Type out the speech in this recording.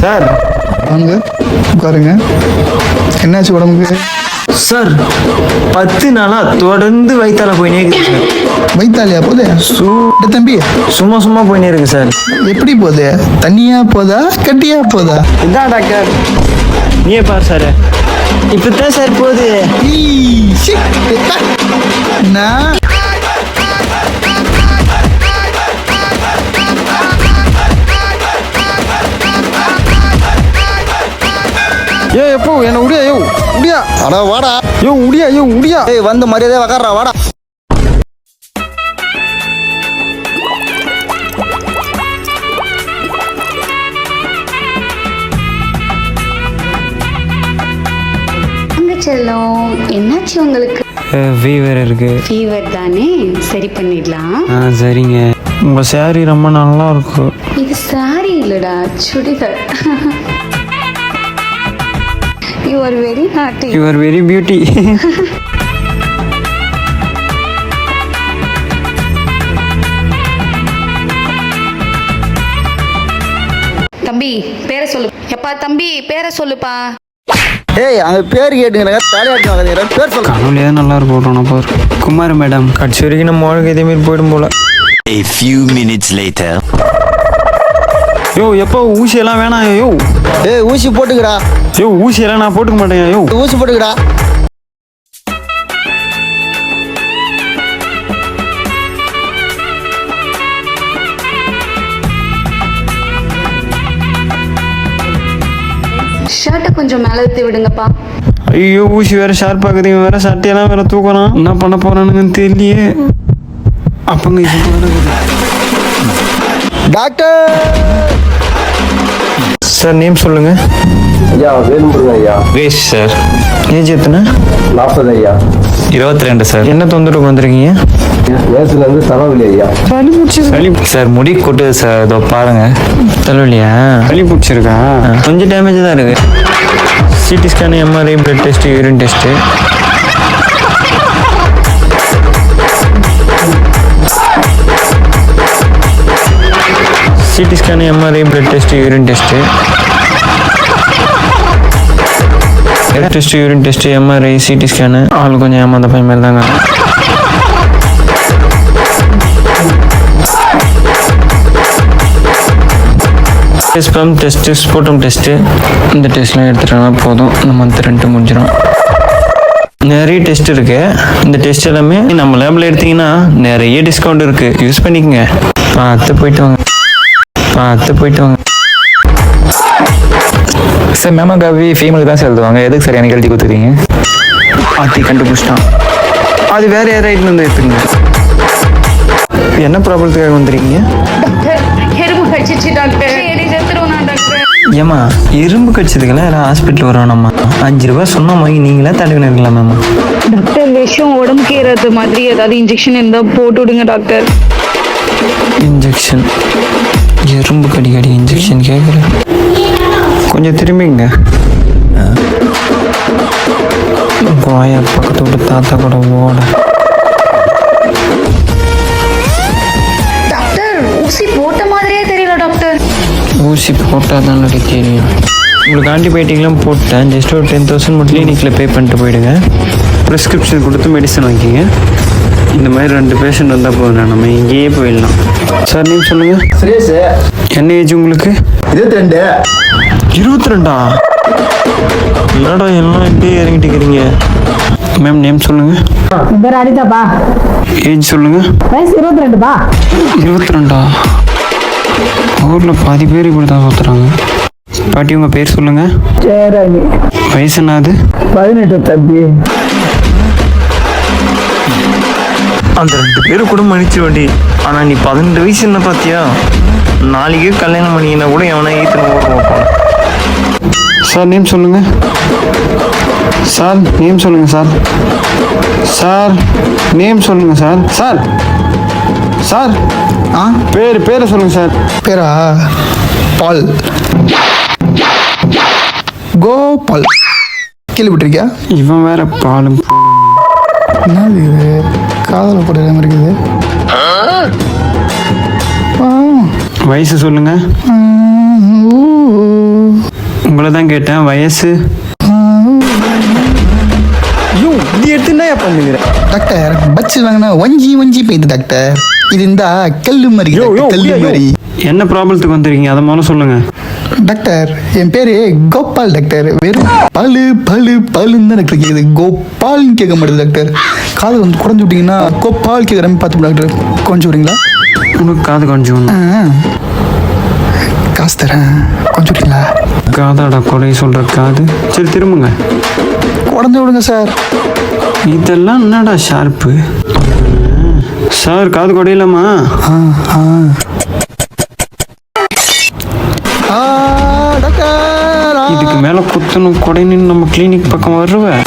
Sir வாங்க உட்காருங்க. என்னாச்சு உடம்புக்கு? சார் 10 நாளா தொடர்ந்து வயிற்றால போயினே இருக்குது சார். வயிற்றாலியா போதே? தம்பி சும்மா சும்மா போயினே இருக்கு சார். எப்படி போதே? தண்ணியா போதா கட்டியா போதா? இதான் டாக்டர் நீயே பாரு சார். இப்படித்தான் சார் போகுது. நான் எப்போ என்ன உடியா உடியா அட வாடா உடியா உடியா வந்து மரியாதை வக்காரா வாடா. செல்லம், என்னாச்சு உங்களுக்கு? ஃபீவர் இருக்கு. ஃபீவர் தானே, சரி பண்ணிடலாம். சரிங்க. உங்க சாரி ரொம்ப நல்லா இருக்கும். இது சாரி இல்லடா, சுடிதார். யூ ஆர் வெரி நாட்டி. You are very beauty. தம்பி பேரை சொல்லு. எப்பா தம்பி பேரை சொல்லுப்பா. ஏய் அந்த பேர் கேட்டுங்க தலையாட்டு வாங்க. பேர் சொல்லுங்க. கனவுலேயே நல்லா இருக்கும் பாரு. குமார் மேடம் கடைசி வரைக்கும் நம்ம வாழ்க்கை இதே மாதிரி போயிடும் போல. A few minutes later. எப்போ ஊசி எல்லாம் வேணாம். ஏய் ஊசி போட்டுக்கடா. ஊசி எல்லாம் நான் போட்டுக்க மாட்டேன். ஊசி போட்டுக்கடா. ஷர்ட்டை கொஞ்சம் மேலே ஊற்றி விடுங்கப்பா. ஐயோ ஊசி வேற ஷார்ப்பாக்குது. வேற சட்டையெல்லாம் வேற தூக்கணும். என்ன பண்ண போறானுங்கன்னு தெரியலையே. அப்பங்க டாக்டர் சார் நேம் சொல்லுங்க. ஐயா வேலுமுருகன் ஐயா. வேஷ் சார். ஏஜ் எத்தனை? 40 ஐயா. 22 சார். என்ன தொந்தரவுக்கு வந்திருக்கீங்க? நேசுலேருந்து தலைவலி ஐயா. சளி சார் முடி கொட்டுது சார். இதோ பாருங்க. தலைவலியா? சளி பிடிச்சிருக்கா? கொஞ்சம் டேமேஜ் தான் இருக்கு. CT scan, MRI, blood test, urine test. CT scan, MRI, blood test, urine test. Test, urine test, MRI, CT scan. ஆள் கொஞ்சம் ஏமாந்த பையன் மாதிரி தாங்க. Sperm test, sputum test. இந்த டெஸ்ட்லாம் எடுத்துட்டோம்னா போதும். இந்த மந்த் 2 முடிஞ்சிடும். நிறைய டெஸ்ட் இருக்கு. இந்த டெஸ்ட் எல்லாமே நம்ம லேபில் எடுத்தீங்கன்னா நிறைய டிஸ்கவுண்ட் இருக்கு. யூஸ் பண்ணிக்கோங்க. பார்த்து போயிட்டு வாங்க. சார் மேமோகிராஃபி ஃபீமேலுக்கு தான் சார் எழுதுவாங்க. எதுக்கு சார் எனக்கு எழுதி கொடுத்துருக்கீங்க? ஆத்தி கண்டுபிடிச்சிட்டான். அது வேற யார் ரைட்ல இருந்து எடுத்துங்க. என்ன ப்ராப்ளத்துக்காக வந்துருக்கீங்க? எறும்பு கடிச்சிச்சு டாக்டர். டாக்டர் ஏமா எறும்பு கடிச்சதுக்கெல்லாம் யாரும் ஹாஸ்பிட்டல் வரோம்மா. 5 ரூபாய் சொன்ன மாதிரி நீங்களே தடவின இருக்கலாம் மேம். டாக்டர் விஷம் உடம்புக்கு ஏறது மாதிரி ஏதாவது இன்ஜெக்ஷன் இருந்தால் போட்டு விடுங்க டாக்டர். இன்ஜெக்ஷன்? எறும்பு கடி இன்ஜெக்ஷன் கேட்குறேன். கொஞ்சம் திரும்பிங்க. போயா பக்கத்து விட்டு தாத்தா கூட ஓட. டாக்டர் ஊசி போட்ட மாதிரியே தெரியல டாக்டர். ஊசி போட்டால் தான் தெரியும். உங்களுக்கு ஆன்டிபயோட்டிக்லாம் போட்டேன். ஜஸ்ட் ஒரு 10,000 மட்டும் கிளினிக்கில் பே பண்ணிட்டு போயிடுங்க. ப்ரிஸ்கிரிப்ஷன் கொடுத்து மெடிசன் வாங்கிக்கிங்க. இந்த மாதிரி 2 பேஷண்ட் வந்தால் போதும். நம்ம இங்கேயே போயிடலாம். சார் நீங்கள் சொல்லுங்கள். சுரேஷ். என்ன ஏஜ் உங்களுக்கு? 22. 22ஆ? என்னடா எல்லாம் இப்படியே இறங்கிட்டு இருக்கிறீங்க. மேம் நேம் சொல்லுங்கள். பேர் அனிதாப்பா. ஏஜ் சொல்லுங்கள். வயசு 22பா. 22ஆ? ஊரில் பாதி பேர் இப்படி தான் சுற்றுறாங்க. பாட்டி உங்கள் பேர் சொல்லுங்கள். ஜெயராணி. வயசு என்னது? 18 தம்பி. அந்த 2 பேரு கூட மன்னிச்சு வண்டி. ஆனால் நீ 18 வயசு என்ன பார்த்தியா? நாளைக்கே கல்யாணம் பண்ணிக்கினா கூட எவனா ஈத்தனை ஓடுவான். சார் நேம் சொல்லுங்க. சார் நேம் சொல்லுங்க. சார் நேம் சொல்லுங்க. சார் பேரை சொல்லுங்க சார். பேரா? பால். கோபால். கேள்விப்பட்டிருக்கியா? இவன் வேற பாலும். என்னது இது? காதல போடுற மாதிரி இருக்குது. வயசு சொல்லுங்க. உங்களை தான் கேட்டேன் வயசு. ஐயோ இது எடுத்து என்ன பண்ணுங்கிற டாக்டர் பச்சு வாங்கினா வஞ்சி வஞ்சி போயிடுது டாக்டர். இது இந்த கல்லு மாதிரி கல்லு மாதிரி. என்ன ப்ராப்ளத்துக்கு வந்துருக்கீங்க அதை முதல்ல சொல்லுங்க. டாக்டர் என் பேரு கோபால் டாக்டர். வெறும் பழு பழு பழுன்னு தான் டாக்டர் கேட்குது. கோபால்னு கேட்க மாட்டேது டாக்டர். காது வந்து குறைஞ்சு விட்டீங்கன்னா கோபால் கேட்குற மாதிரி பார்த்து டாக்டர். கொஞ்சம் விடுறீங்களா? உனக்கு காது கொஞ்சம் காசு தரேன், கொஞ்சம் விட்டீங்களா? காதாடா குறை சொல்கிற காது. சரி திரும்புங்க. உடஞ்சு விடுங்க சார். இதெல்லாம் என்னடா ஷார்ப்பு சார்? காது குடையிலம்மா? டாக்டர் இதுக்கு மேலே குத்தணும் குடைன்னு நம்ம கிளினிக் பக்கம் வருவேன்.